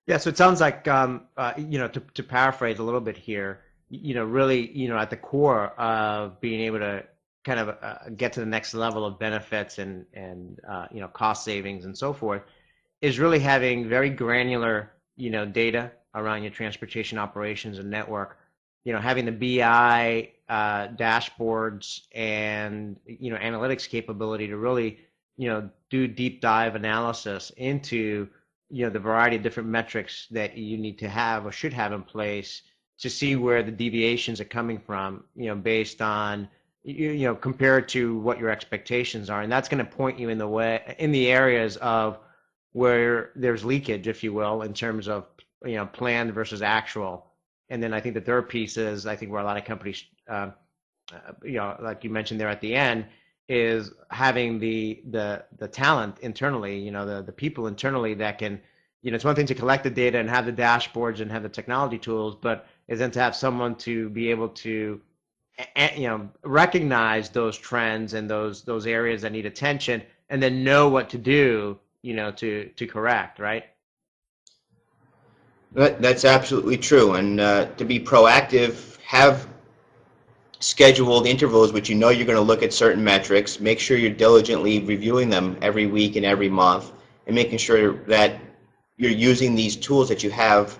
Yeah, so it sounds like, to paraphrase a little bit here, really, at the core of being able to kind of get to the next level of benefits and cost savings and so forth is really having very granular, data around your transportation operations and network. Having the BI dashboards and analytics capability to really do deep dive analysis into the variety of different metrics that you need to have or should have in place to see where the deviations are coming from, based on compared to what your expectations are, and that's going to point you in the areas of where there's leakage, if you will, in terms of planned versus actual. And then I think the third piece is, I think where a lot of companies, like you mentioned there at the end, is having the talent internally, the people internally that can, it's one thing to collect the data and have the dashboards and have the technology tools, but is then to have someone to be able to recognize those trends and those areas that need attention, and then know what to do, to correct, right? That's absolutely true. And to be proactive, have scheduled intervals which you know you're going to look at certain metrics, make sure you're diligently reviewing them every week and every month, and making sure that you're using these tools that you have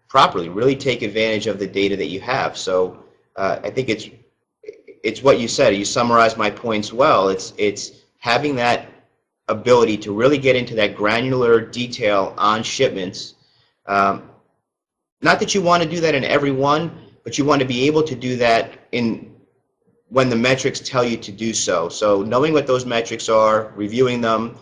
properly. Really take advantage of the data that you have. So I think it's what you said. You summarized my points well. It's having that ability to really get into that granular detail on shipments. Not that you want to do that in every one, but you want to be able to do that when the metrics tell you to do so. So knowing what those metrics are, reviewing them,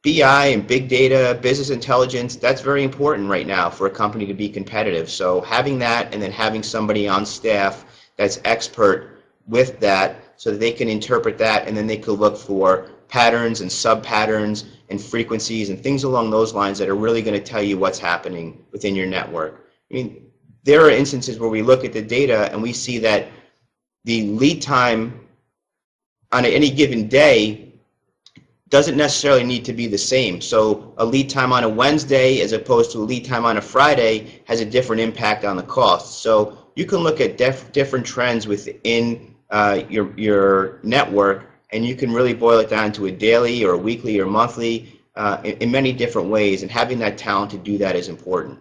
BI and big data, business intelligence, that's very important right now for a company to be competitive. So having that, and then having somebody on staff that's expert with that so that they can interpret that, and then they could look for patterns and sub-patterns and frequencies and things along those lines that are really going to tell you what's happening within your network. I mean, there are instances where we look at the data and we see that the lead time on any given day doesn't necessarily need to be the same. So a lead time on a Wednesday as opposed to a lead time on a Friday has a different impact on the cost. So you can look at different trends within your network, and you can really boil it down to a daily or a weekly or monthly in many different ways, and having that talent to do that is important.